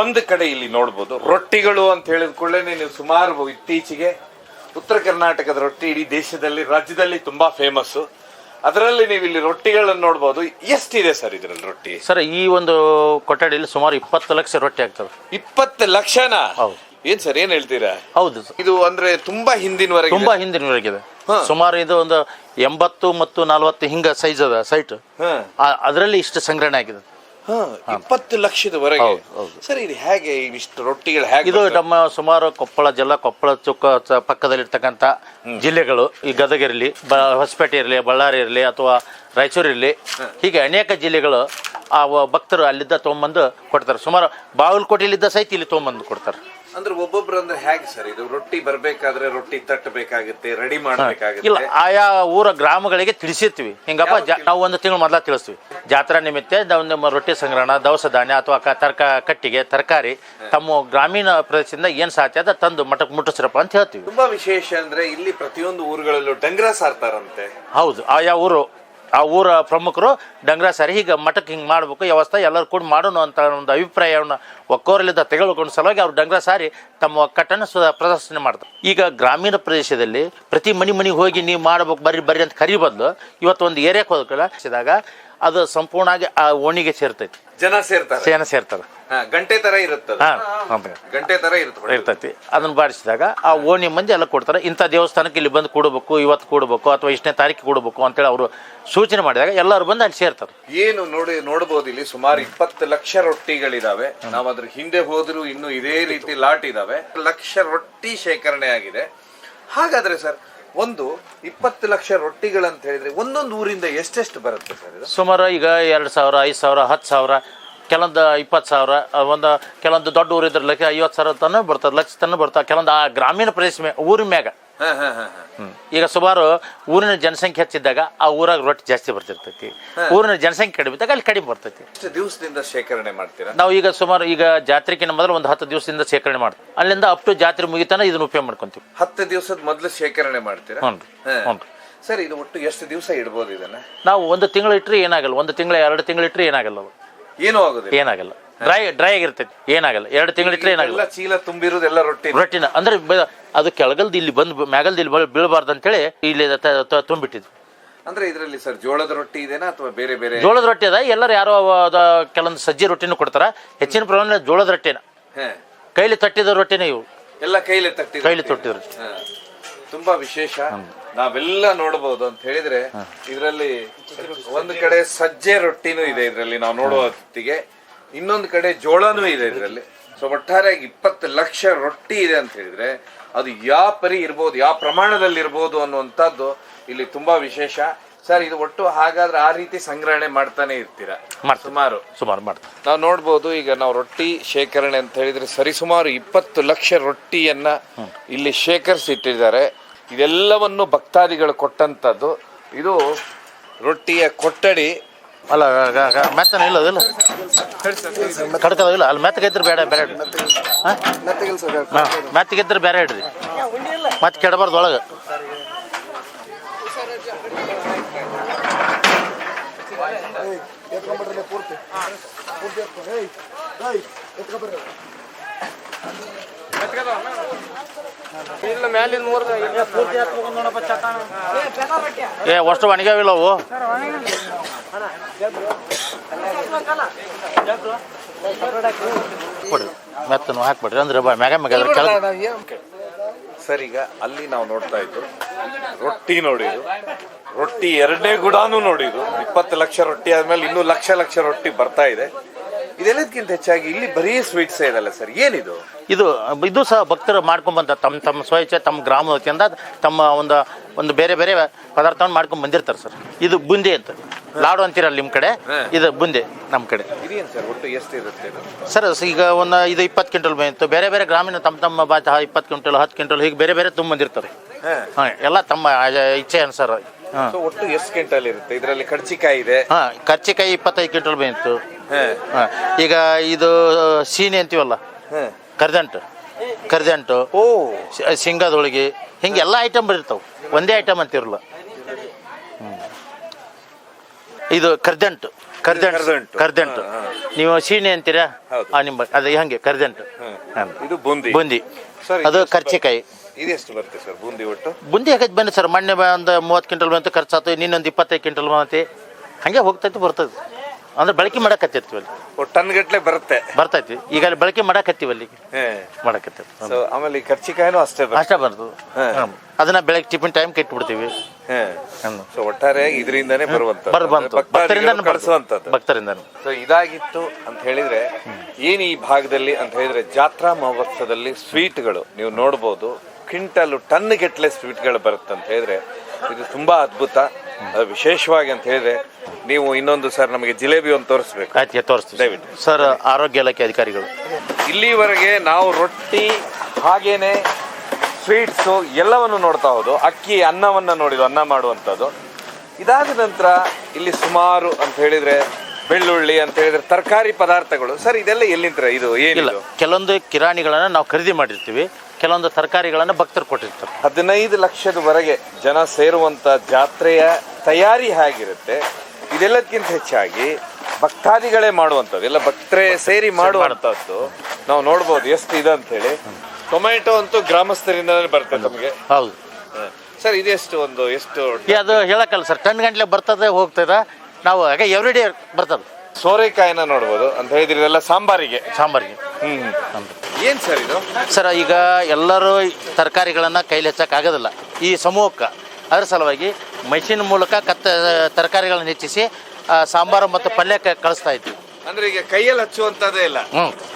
ಒಂದು ಕಡೆ ಇಲ್ಲಿ ನೋಡ್ಬೋದು ರೊಟ್ಟಿಗಳು ಅಂತ ಹೇಳಿದ ಕೂಡಲೇ ನೀವು ಸುಮಾರು ಇತ್ತೀಚೆಗೆ ಉತ್ತರ ಕರ್ನಾಟಕದ ರೊಟ್ಟಿ ಇಡೀ ದೇಶದಲ್ಲಿ, ರಾಜ್ಯದಲ್ಲಿ ತುಂಬಾ ಫೇಮಸ್. ಅದರಲ್ಲಿ ನೀವು ಇಲ್ಲಿ ರೊಟ್ಟಿಗಳನ್ನು ನೋಡ್ಬೋದು. ಎಷ್ಟಿದೆ ಸರ್ ಇದರಲ್ಲಿ ರೊಟ್ಟಿ? ಸರ್ ಈ ಒಂದು ಕೊಠಡಿಯಲ್ಲಿ ಸುಮಾರು 20 ಲಕ್ಷ ರೊಟ್ಟಿ ಆಗ್ತವೆ. 20 ಲಕ್ಷನಾ? ಹೌದು. ಏನ್ ಸರ್ ಏನ್ ಹೇಳ್ತೀರಾ? ಹೌದು. ಇದು ಅಂದ್ರೆ ತುಂಬಾ ಹಿಂದಿನವರೆಗೆ ಸುಮಾರು ಇದು ಒಂದು 80 ಮತ್ತು 40 ಹಿಂಗ ಸೈಜ್ ಅದ ಸೈಟ್. ಅದರಲ್ಲಿ ಇಷ್ಟು ಸಂಗ್ರಹಣೆ ಆಗಿದೆ. 20 ಲಕ್ಷದವರೆಗೆ. ಸರ್ ಇದು ಹೇಗೆ ಇಷ್ಟು ರೊಟ್ಟಿಗಳು ಹೇಗೆ? ಇದು ನಮ್ಮ ಸುಮಾರು ಕೊಪ್ಪಳ ಜಿಲ್ಲಾ, ಕೊಪ್ಪಳ ಚುಕ್ಕ ಪಕ್ಕದಲ್ಲಿರ್ತಕ್ಕಂಥ ಜಿಲ್ಲೆಗಳು, ಈ ಗದಗ ಇರಲಿ, ಹೊಸಪೇಟೆ ಇರಲಿ, ಬಳ್ಳಾರಿ ಇರಲಿ ಅಥವಾ ರಾಯಚೂರು ಇರಲಿ, ಹೀಗೆ ಅನೇಕ ಜಿಲ್ಲೆಗಳು ಆ ಭಕ್ತರು ಅಲ್ಲಿದ್ದ ತೊಗೊಂಬಂದು ಕೊಡ್ತಾರೆ. ಸುಮಾರು ಬಾಗಲಕೋಟೆಯಲ್ಲಿದ್ದ ಸಹಿತ ಇಲ್ಲಿ ತೊಗೊಂಬಂದು ಕೊಡ್ತಾರೆ. ಅಂದ್ರೆ ಒಬ್ಬೊಬ್ರು ಅಂದ್ರೆ ಹೇಗೆ ಸರ್ ಇದು ರೊಟ್ಟಿ ಬರ್ಬೇಕಾದ್ರೆ ರೊಟ್ಟಿ ತಟ್ಟಬೇಕಾಗುತ್ತೆ, ರೆಡಿ ಮಾಡ್ಬೇಕಾಗುತ್ತೆ? ಇಲ್ಲ, ಆಯಾ ಊರ ಗ್ರಾಮಗಳಿಗೆ ತಿಳಿಸಿರ್ತೀವಿ. ಹಿಂಗಪ್ಪ ನಾವು ಒಂದು ತಿಂಗಳು ಮೊದಲ ತಿಳಿಸ್ತೀವಿ. ಜಾತ್ರಾ ನಿಮಿತ್ತ ನಮ್ಮ ರೊಟ್ಟಿ ಸಂಗ್ರಹಣ, ದವಸ ಧಾನ್ಯ ಅಥವಾ ಕಟ್ಟಿಗೆ ತರಕಾರಿ ತಮ್ಮ ಗ್ರಾಮೀಣ ಪ್ರದೇಶದಿಂದ ಏನ್ ಸಾಧ್ಯ ಅದ ತಂದು ಮಠಕ್ಕೆ ಮುಟ್ಟಿಸ್ರಪ್ಪ ಅಂತ ಹೇಳ್ತೀವಿ. ತುಂಬಾ ವಿಶೇಷ ಅಂದ್ರೆ ಇಲ್ಲಿ ಪ್ರತಿಯೊಂದು ಊರುಗಳಲ್ಲೂ ಡಂಗ್ರ ಸಾರ್ತಾರಂತೆ. ಹೌದು, ಆಯಾ ಆ ಊರ ಪ್ರಮುಖರು ಡಂಗ್ರ ಸಾರಿ ಹೀಗೆ ಮಠಕ್ಕೆ ಹಿಂಗೆ ಮಾಡಬೇಕು ವ್ಯವಸ್ಥೆ ಎಲ್ಲರೂ ಕೂಡ ಮಾಡೋಣ ಅಂತ ಒಂದು ಅಭಿಪ್ರಾಯವನ್ನು ಒಕ್ಕೋರಲ್ಲಿದ್ದ ತೆಗೆದುಕೊಂಡು ಸಲುವಾಗಿ ಅವ್ರು ಡಂಗ್ರ ಸಾರಿ ತಮ್ಮ ಒಕ್ಕಟ್ಟನ್ನು ಪ್ರದರ್ಶನ ಮಾಡ್ತಾರೆ. ಈಗ ಗ್ರಾಮೀಣ ಪ್ರದೇಶದಲ್ಲಿ ಪ್ರತಿ ಮನೆಗೆ ಹೋಗಿ ನೀವು ಮಾಡಬೇಕು ಬರ್ರಿ ಅಂತ ಕರಿ ಬದಲು ಇವತ್ತು ಒಂದು ಏರಿಯಾಕ್ಕೆ ಹೋದಾಗ ಅದು ಸಂಪೂರ್ಣವಾಗಿ ಆ ಓಣಿಗೆ ಸೇರ್ತೈತಿ. ಜನ ಸೇರ್ತಾರೆ. ಗಂಟೆ ತರ ಇರ್ತೈತಿ. ಅದನ್ನ ಬಾರಿಸಿದಾಗ ಆ ಓಣಿ ಮಂದಿ ಎಲ್ಲ ಕೊಡ್ತಾರೆ. ಇಂಥ ದೇವಸ್ಥಾನಕ್ಕೆ ಇಲ್ಲಿ ಬಂದು ಕೂಡಬೇಕು, ಇವತ್ತು ಕೂಡಬೇಕು ಅಥವಾ ಇಷ್ಟನೇ ತಾರೀಕು ಕೂಡಬೇಕು ಅಂತೇಳಿ ಅವರು ಸೂಚನೆ ಮಾಡಿದಾಗ ಎಲ್ಲರೂ ಬಂದು ಅಲ್ಲಿ ಸೇರ್ತಾರೆ. ಏನು ನೋಡಬಹುದು ಇಲ್ಲಿ ಸುಮಾರು 20 ಲಕ್ಷ ರೊಟ್ಟಿಗಳಿದಾವೆ. ನಾವು ಅದ್ರ ಹಿಂದೆ ಹೋದ್ರು ಇನ್ನು ಇದೇ ರೀತಿ ಲಾಟ್ ಇದಾವೆ. ಲಕ್ಷ ರೊಟ್ಟಿ ಶೇಖರಣೆ ಆಗಿದೆ. ಹಾಗಾದ್ರೆ ಸರ್ ಒಂದು 20 ಲಕ್ಷ ರೊಟ್ಟಿಗಳಂತ ಹೇಳಿದ್ರೆ ಒಂದೊಂದು ಊರಿಂದ ಎಷ್ಟೆಷ್ಟು ಬರುತ್ತೆ ಸರ್? ಸುಮಾರು ಈಗ 2,000, 5,000, 10,000, ಕೆಲವೊಂದು 20,000, ಒಂದು ಕೆಲವೊಂದು ದೊಡ್ಡ ಊರು ಇದ್ರ 50,000 ತನಕ ಬರ್ತದೆ, ಲಕ್ಷ ತನಕ ಬರ್ತದೆ. ಕೆಲವೊಂದು ಆ ಗ್ರಾಮೀಣ ಪ್ರದೇಶ ಊರಿನ ಮ್ಯಾಗ. ಈಗ ಸುಮಾರು ಊರಿನ ಜನಸಂಖ್ಯೆ ಹೆಚ್ಚಿದ್ದಾಗ ಆ ಊರಾಗ ರೊಟ್ಟಿ ಜಾಸ್ತಿ ಬರ್ತಿರ್ತೈತಿ. ಊರಿನ ಜನಸಂಖ್ಯೆ ಕಡಿಮೆ ಇದ್ದಾಗ ಅಲ್ಲಿ ಕಡಿಮೆ ಬರ್ತೈತಿ. ಎಷ್ಟು ದಿವಸದಿಂದ ಶೇಖರಣೆ ಮಾಡ್ತೀರಾ? ನಾವು ಈಗ ಸುಮಾರು ಈಗ ಜಾತ್ರೆಗಿನ ಮೊದಲು ಒಂದು 10 ದಿವಸದಿಂದ ಶೇಖರಣೆ ಮಾಡ್ತೀವಿ. ಅಲ್ಲಿಂದ ಅಪ್ ಟು ಜಾತ್ರೆ ಮುಗಿತಾನ ಇದನ್ನ ಉಪಯೋಗ ಮಾಡ್ಕೊಂತೀವಿ. 10 ದಿವಸದ ಮೊದಲು ಶೇಖರಣೆ ಮಾಡ್ತೀರಾ? ಹ್ಞೂ. ಸರ್ ಇದು ಒಟ್ಟು ಎಷ್ಟು ದಿವಸ ಇಡ್ಬೋದು ಇದನ್ನ? ನಾವು 1 ತಿಂಗಳು ಇಟ್ಟರೆ ಏನಾಗಲ್ಲ, 1 ತಿಂಗಳು 2 ತಿಂಗಳು ಇಟ್ಟರೆ ಏನಾಗಲ್ಲ. ಏನೂ ಆಗೋದಿಲ್ಲ. ಏನಾಗಲ್ಲ, ಡ್ರೈ ಆಗಿರ್ತೈತಿ, ಏನಾಗಲ್ಲ. 2 ತಿಂಗಳು ಇಟ್ಟರೆ ಏನಾಗಲ್ಲ. ಚೀಲ ತುಂಬಿರೋದೆಲ್ಲ ರೊಟ್ಟಿನ ಅಂದ್ರೆ ಅದು ಕೆಳಗಲ್ದು ಇಲ್ಲಿ ಬಂದು ಮ್ಯಾಗಲ್ದು ಇಲ್ಲಿ ಬೀಳಬಾರ್ದು ಅಂತೇಳಿ ಇಲ್ಲಿ ತುಂಬಿಟ್ಟಿದ್ವಿ. ಅಂದ್ರೆ ಇದರಲ್ಲಿ ಸರ್ ಜೋಳದ ರೊಟ್ಟಿ ಇದೆನಾ ಅಥವಾ ಬೇರೆ ಬೇರೆ? ಜೋಳದ ರೊಟ್ಟಿ ಅದ. ಎಲ್ಲರೂ ಯಾರೋ ಕೆಲವೊಂದು ಸಜ್ಜಿ ರೊಟ್ಟಿನೂ ಕೊಡ್ತಾರ. ಹೆಚ್ಚಿನ ಪ್ರಮಾಣ ಜೋಳದ ರೊಟ್ಟಿನ, ಕೈಲಿ ತಟ್ಟಿದ ರೊಟ್ಟಿನ ಇವು. ಎಲ್ಲ ಕೈಲಿ ತಟ್ಟಿ ಕೈಲಿ ತೊಟ್ಟಿದ್ರು. ತುಂಬಾ ವಿಶೇಷ. ನಾವೆಲ್ಲ ನೋಡಬಹುದು ಅಂತ ಹೇಳಿದ್ರೆ ಇದರಲ್ಲಿ ಒಂದು ಕಡೆ ಸಜ್ಜೆ ರೊಟ್ಟಿನೂ ಇದೆ ಇದರಲ್ಲಿ ನಾವು ನೋಡುವ ಹೊತ್ತಿಗೆ, ಇನ್ನೊಂದು ಕಡೆ ಜೋಳನೂ ಇದೆ ಇದರಲ್ಲಿ. ಸೊ ಒಟ್ಟಾರೆಯಾಗಿ 20 ಲಕ್ಷ ರೊಟ್ಟಿ ಇದೆ ಅಂತ ಹೇಳಿದ್ರೆ ಅದು ಯಾವ ಪರಿ ಇರ್ಬೋದು, ಯಾವ ಪ್ರಮಾಣದಲ್ಲಿ ಇರ್ಬೋದು ಅನ್ನುವಂಥದ್ದು ಇಲ್ಲಿ ತುಂಬಾ ವಿಶೇಷ. ಸರ್, ಇದು ಒಟ್ಟು ಹಾಗಾದ್ರೆ ಆ ರೀತಿ ಸಂಗ್ರಹಣೆ ಮಾಡ್ತಾನೆ ಇರ್ತೀರಾ? ಸುಮಾರು ಮಾಡ್ತಾರೆ. ನಾವು ನೋಡ್ಬೋದು, ಈಗ ನಾವು ರೊಟ್ಟಿ ಶೇಖರಣೆ ಅಂತ ಹೇಳಿದ್ರೆ ಸರಿಸುಮಾರು 20 ಲಕ್ಷ ರೊಟ್ಟಿಯನ್ನ ಇಲ್ಲಿ ಶೇಖರಿಸಿಟ್ಟಿದ್ದಾರೆ. ಇದೆಲ್ಲವನ್ನು ಭಕ್ತಾದಿಗಳು ಕೊಟ್ಟಂತದ್ದು. ಇದು ರೊಟ್ಟಿಯ ಕೊಠಡಿ ಅಲ್ಲ, ಮೆತ್ತನ ಇಲ್ಲ ಅದಿಲ್ಲ, ಕಡ್ಕದ ಇಲ್ಲ. ಅಲ್ಲಿ ಮೆತ್ತಗಿದ್ರೆ ಬೇಡ ಬೇರೆ ಮೆತ್ತಗಿದ್ರೆ ಬೇರೆ ಇಡ್ರಿ, ಮತ್ತೆ ಕೆಡಬಾರ್ದು ಒಳಗೆ. ಅಷ್ಟು ಒಣಗ್ಯಾವಿಲ್ಲ ಅವು. ಕೊಡ್ರಿ ಮೆತ್ತನು ಹಾಕ್ಬಿಡ್ರಿ, ಅಂದ್ರೆ ಮ್ಯಾಗ ಸರ್. ಈಗ ಅಲ್ಲಿ ನಾವು ನೋಡ್ತಾ ಇದ್ದು ರೊಟ್ಟಿ ನೋಡಿದ್ದು, ರೊಟ್ಟಿ ಎರಡನೇ ಗುಡಾನು ನೋಡಿದ್ದು. 20 ಲಕ್ಷ ರೊಟ್ಟಿ ಆದ್ಮೇಲೆ ಇನ್ನೂ ಲಕ್ಷ ರೊಟ್ಟಿ ಬರ್ತಾ ಇದೆ. ಇದೆಲ್ಲದಕ್ಕಿಂತ ಹೆಚ್ಚಾಗಿ ಇಲ್ಲಿ ಬರೀ ಸ್ವೀಟ್ಸ್ ಇದಲ್ಲ ಸರ್, ಏನಿದು? ಇದು ಸಹ ಭಕ್ತರು ಮಾಡ್ಕೊಂಡ್ ತಮ್ಮ ಸ್ವಇಚ್ಛೆ, ತಮ್ಮ ಗ್ರಾಮದ ವತಿಯಿಂದ ತಮ್ಮ ಒಂದು ಬೇರೆ ಬೇರೆ ಪದಾರ್ಥವನ್ನು ಮಾಡ್ಕೊಂಡ್ ಬಂದಿರ್ತಾರೆ ಸರ್. ಇದು ಬುಂದಿ ಅಂತ, ಲಾಡು ಅಂತೀರಲ್ಲ ನಿಮ್ಮ ಕಡೆ, ಇದು ಬುಂದಿ ನಮ್ಮ ಕಡೆ. ಇದೇನು ಸರ್, ಒಟ್ಟು ಎಷ್ಟಿರುತ್ತೆ ಸರ್? ಈಗ ಇದು 20 ಕ್ವಿಂಟಲ್ ಬಂತು. ಬೇರೆ ಬೇರೆ ಗ್ರಾಮೀಣ ತಮ್ಮ ಬಾತ 20 ಕ್ವಿಂಟಲ್ 10 ಕ್ವಿಂಟಲ್ ಹೀಗೆ ಬೇರೆ ಬೇರೆ ತುಂಬ ಬಂದಿರ್ತಾರೆ. ಎಲ್ಲ ತಮ್ಮ ಇಚ್ಛೆ ಅನುಸಾರ. ಒಟ್ಟು ಎಷ್ಟು ಕ್ವಿಂಟಲ್ ಇರುತ್ತೆ ಇದರಲ್ಲಿ? ಕರ್ಚಿಕಾಯಿ ಇದೆ. ಕರ್ಚಿಕಾಯಿ 25 ಕ್ವಿಂಟಲ್ ಬಂತು. ಈಗ ಇದು ಸೀನಿ ಅಂತೀವಲ್ಲ, ಕರ್ದಂಟು, ಶೇಂಗಾದೊಳಗೆ ಹಿಂಗೆ ಎಲ್ಲ ಐಟಮ್ ಬರಿರ್ತಾವೆ, ಒಂದೇ ಐಟಮ್ ಅಂತಿರಲ್ಲ. ಇದು ಕರ್ದಂಟು ನೀವು ಸೀನಿ ಅಂತೀರಾ, ನಿಮ್ಮ ಅದು ಹಂಗೆ ಕರ್ದಂಟು. ಇದು ಬೂಂದಿ. ಅದು ಕರ್ಚಿಕಾಯಿ. ಇದೆಷ್ಟು ಬರುತ್ತೆ ಸರ್ ಬೂಂದಿ ಒಟ್ಟು? ಬೂಂದಿ ಹಾಕಿ ಬಂದು ಸರ್, ಮೊನ್ನೆ ಒಂದು 30 ಕ್ವಿಂಟಲ್ ಬಂತು ಖರ್ಚಾಯ್ತು, ಇನ್ನೊಂದು 25 ಕ್ವಿಂಟಲ್ ಬಂತಿ, ಹಂಗೆ ಹೋಗ್ತೈತಿ ಬರ್ತದೆ. ಅಂದ್ರೆ ಬಳಕೆ ಮಾಡಕತ್ತಿರ್ತೀವಿ ಅಲ್ಲಿ, ಟನ್ ಗಟ್ಲೆ ಬರ್ತೈತಿ. ಈಗ ಅಲ್ಲಿ ಬಳಕೆ ಮಾಡಕತ್ತೀವಿ, ಅಲ್ಲಿಗೆ ಮಾಡಕತ್ತೀವಿ. ಆಮೇಲೆ ಕರ್ಚಿಕಾಯಿನೂ ಅಷ್ಟೇ ಬರ್ತದೆ. ಅದನ್ನ ಬೆಳಗ್ಗೆ ಟಿಫಿನ್ ಟೈಮ್ ಕೆಟ್ಬಿಡ್ತೀವಿ. ಒಟ್ಟಾರೆ ಇದರಿಂದಾನೇ ಭಕ್ತರಿಂದ. ಸೊ ಇದಾಗಿತ್ತು ಅಂತ ಹೇಳಿದ್ರೆ, ಏನ್ ಈ ಭಾಗದಲ್ಲಿ ಅಂತ ಹೇಳಿದ್ರೆ ಜಾತ್ರಾ ಮಹೋತ್ಸವದಲ್ಲಿ ಸ್ವೀಟ್ಗಳು ನೀವು ನೋಡ್ಬೋದು, ಕ್ವಿಂಟಲ್ ಟನ್ ಗಟ್ಟಲೆ ಸ್ವೀಟ್ಗಳು ಬರುತ್ತೆ ಅಂತ ಹೇಳಿದ್ರೆ ಇದು ತುಂಬಾ ಅದ್ಭುತ. ಅದು ವಿಶೇಷವಾಗಿ ಅಂತ ಹೇಳಿದ್ರೆ ನೀವು ಇನ್ನೊಂದು ಸರ್ ನಮಗೆ ಜಿಲೇಬಿ ಒಂದು ತೋರಿಸ್ಬೇಕು. ಆಯ್ತು, ತೋರಿಸ್ತೀವಿ ದಯವಿಟ್ಟು ಸರ್. ಆರೋಗ್ಯ ಇಲಾಖೆ ಅಧಿಕಾರಿಗಳು ಇಲ್ಲಿವರೆಗೆ ನಾವು ರೊಟ್ಟಿ ಹಾಗೇನೆ ಸ್ವೀಟ್ಸು ಎಲ್ಲವನ್ನು ನೋಡ್ತಾ ಹೋದು, ಅಕ್ಕಿ ಅನ್ನವನ್ನ ನೋಡಿದ್ದು, ಅನ್ನ ಮಾಡುವಂಥದ್ದು. ಇದಾದ ನಂತರ ಇಲ್ಲಿ ಸುಮಾರು ಅಂತ ಹೇಳಿದ್ರೆ ಬೆಳ್ಳುಳ್ಳಿ ಅಂತ ಹೇಳಿದ್ರೆ ತರಕಾರಿ ಪದಾರ್ಥಗಳು. ಸರ್, ಇದೆಲ್ಲ ಎಲ್ಲಿಂದ ಇದು? ಏನಿಲ್ಲ, ಕೆಲವೊಂದು ಕಿರಾಣಿಗಳನ್ನ ನಾವು ಖರೀದಿ ಮಾಡಿರ್ತೀವಿ, ಕೆಲವೊಂದು ತರಕಾರಿಗಳನ್ನ ಭಕ್ತರು ಕೊಟ್ಟಿರ್ತಾರೆ. 15 ಲಕ್ಷದವರೆಗೆ ಜನ ಸೇರುವಂತ ಜಾತ್ರೆಯ ತಯಾರಿ ಹೇಗಿರುತ್ತೆ, ಇದೆಲ್ಲದಕ್ಕಿಂತ ಹೆಚ್ಚಾಗಿ ಭಕ್ತಾದಿಗಳೇ ಮಾಡುವಂಥದ್ದು, ಎಲ್ಲ ಭಕ್ತರೇ ಸೇರಿ ಮಾಡುವಂಥದ್ದು ನಾವು ನೋಡ್ಬೋದು ಎಷ್ಟು ಇದೆ ಅಂತ ಹೇಳಿ. ಟೊಮೆಟೊ ಅಂತೂ ಗ್ರಾಮಸ್ಥರಿಂದಲೇ ಬರ್ತದೆ ನಮಗೆ. ಹೌದು ಸರ್, ಇದೆಷ್ಟು ಎಷ್ಟು? ಅದು ಹೇಳಕ್ಕಲ್ಲ ಸರ್, ಟನ್ ಗಂಟ್ಲೆ ಬರ್ತದೆ ಹೋಗ್ತದೆ. ನಾವು ಎವ್ರಿ ಡೇ ಬರ್ತದೆ. ಸೋರೆಕಾಯಿನ ನೋಡ್ಬೋದು ಅಂತ ಹೇಳಿದ್ರೆ ಇದೆಲ್ಲ ಸಾಂಬಾರಿಗೆ. ಏನ್ ಸರ್ ಇದು? ಸರ್, ಈಗ ಎಲ್ಲರೂ ತರಕಾರಿಗಳನ್ನ ಕೈಲಿ ಹೆಚ್ಚಕ್ಕಾಗೋದಿಲ್ಲ ಈ ಸಮೂಹಕ್ಕೆ. ಅದರ ಸಲುವಾಗಿ ಮಷಿನ್ ಮೂಲಕ ತರಕಾರಿಗಳನ್ನ ಹೆಚ್ಚಿಸಿ ಸಾಂಬಾರು ಮತ್ತು ಪಲ್ಯಕ್ಕೆ ಕಳಿಸ್ತಾ ಇದ್ದೀವಿ. ಅಂದ್ರೆ ಈಗ ಕೈಯಲ್ಲಿ ಹಚ್ಚುವಂತದೇ ಇಲ್ಲ,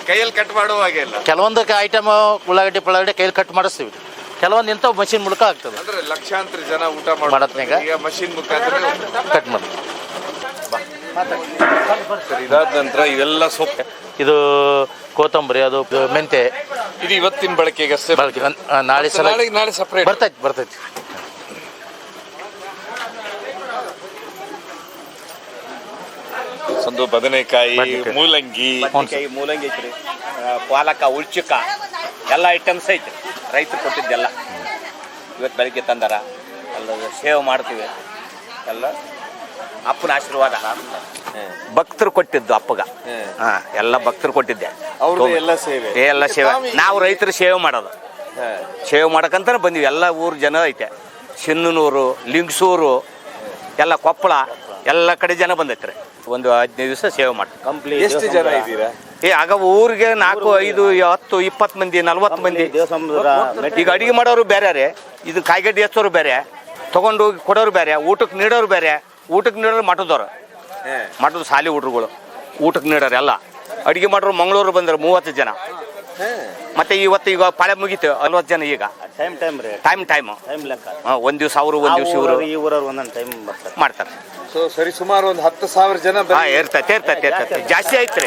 ಕೈಯಲ್ಲಿ ಕಟ್ ಮಾಡುವ ಹಾಗೆ ಇಲ್ಲ. ಕೆಲವೊಂದು ಐಟಮ್ ಉಳ್ಳಾಗಡ್ಡಿ ಪಳ್ಳಾಗಡ್ಡಿ ಕೈಯಲ್ಲಿ ಕಟ್ ಮಾಡಿಸ್ತೀವಿ, ಕೆಲವೊಂದು ಇಂಥವು ಮಷಿನ್ ಮೂಲಕ ಆಗ್ತದೆ. ಅಂದ್ರೆ ಲಕ್ಷಾಂತರ ಜನ ಊಟ ಮಾಡೋದ್ನಾಗ ಈಗ ಮಷಿನ್ ಮುಖಾಂತರ ಕಟ್ ಮಾಡಿ. ಇದಾದ ನಂತರ ಇದೆಲ್ಲ ಸೊಪ್ಪು, ಇದು ಕೊತ್ತಂಬರಿ, ಅದು ಮೆಂತೆ. ಇದು ಇವತ್ತಿನ ಬಳಕೆಗೆ ಅಷ್ಟೇ ಬಳಕೆ. ನಾಳೆ ಸಪ್ರೇಟ್ ಬರ್ತೈತಿ. ಒಂದು ಬದನೆಕಾಯಿ, ಮೂಲಂಗಿ ಐತ್ರಿ, ಪಾಲಕ, ಉಳ್ಚಿಕ ಎಲ್ಲ ಐಟಮ್ಸ್ ಐತ್ರಿ. ರೈತರು ಕೊಟ್ಟಿದ್ದೆಲ್ಲ ಇವತ್ತು ಬೆಳಿಗ್ಗೆ ತಂದಾರ. ಎಲ್ಲ ಸೇವ್ ಮಾಡ್ತೀವಿ. ಎಲ್ಲ ಅಪ್ಪನ ಆಶೀರ್ವಾದ, ಭಕ್ತರು ಕೊಟ್ಟಿದ್ದು ಅಪ್ಪಗ. ಎಲ್ಲ ಭಕ್ತರು ಕೊಟ್ಟಿದ್ದೆ. ಎಲ್ಲ ಸೇವೆ, ಎಲ್ಲ ಸೇವೆ. ನಾವು ರೈತರು ಸೇವೆ ಮಾಡೋದು, ಸೇವೆ ಮಾಡಕಂತಾನೆ ಬಂದಿವಿ. ಎಲ್ಲ ಊರು ಜನ ಐತೆ, ಸಿನ್ನೂರು, ಲಿಂಗ್ಸೂರು, ಎಲ್ಲ ಕೊಪ್ಪಳ, ಎಲ್ಲ ಕಡೆ ಜನ ಬಂದೈತ್ರಿ. ಒಂದು 15 ದಿವಸ ಸೇವೆ ಮಾಡ್ತೀವಿ. ಎಷ್ಟು ಜನ ಇದ್ದೀರಾ? ಆಗ ಊರಿಗೆ 4, 5, 10, 20 ಮಂದಿ 40 ಮಂದಿ. ಈಗ ಅಡಿಗೆ ಮಾಡೋರು ಬೇರೆ, ಇದು ಕಾಯಿಗಡ್ಡೆ ಹೆಚ್ಚೋರು ಬೇರೆ, ತಗೊಂಡು ಹೋಗಿ ಕೊಡೋರು ಬೇರೆ, ಊಟಕ್ಕೆ ನೀಡೋರು ಬೇರೆ. ಊಟಕ್ಕೆ ನೀಡೋರು ಮಠದವ್ರು, ಮಠದ ಸಾಲಿ ಹುಡ್ರುಗಳು ಊಟಕ್ಕೆ ನೀಡೋರು ಎಲ್ಲ. ಅಡಿಗೆ ಮಾಡೋರು ಮಂಗಳೂರು ಬಂದರು 30 ಜನ. ಮತ್ತೆ ಈಗ ಪಾಳೆ ಮುಗೀತು 40 ಜನ. ಈಗ ಟೈಮ್ ಒಂದ್ ದಿವ್ಸ ಅವರು ಒಂದ್ ದಿವ್ಸ ಇವರು ಮಾಡ್ತಾರೆ. ಸರಿ ಸುಮಾರು ಒಂದು 10,000 ಜನ ಇರ್ತೈತೆ. ಜಾಸ್ತಿ ಆಯ್ತ್ರಿ.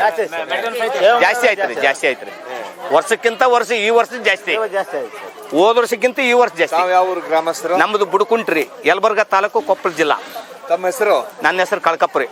ವರ್ಷಕ್ಕಿಂತ ವರ್ಷ ಈ ವರ್ಷ ಜಾಸ್ತಿ, ಹೋದ ವರ್ಷಕ್ಕಿಂತ ಈ ವರ್ಷ ಜಾಸ್ತಿ. ಯಾವ ಗ್ರಾಮಸ್ಥರು? ನಮ್ದು ಬುಡಕುಂಟ್ರಿ, ಯಲಬುರ್ಗಾ ತಾಲೂಕು, ಕೊಪ್ಪಳ ಜಿಲ್ಲಾ. ತಮ್ಮ ಹೆಸರು? ನನ್ನ ಹೆಸರು ಕಳಕಪ್ರಿ.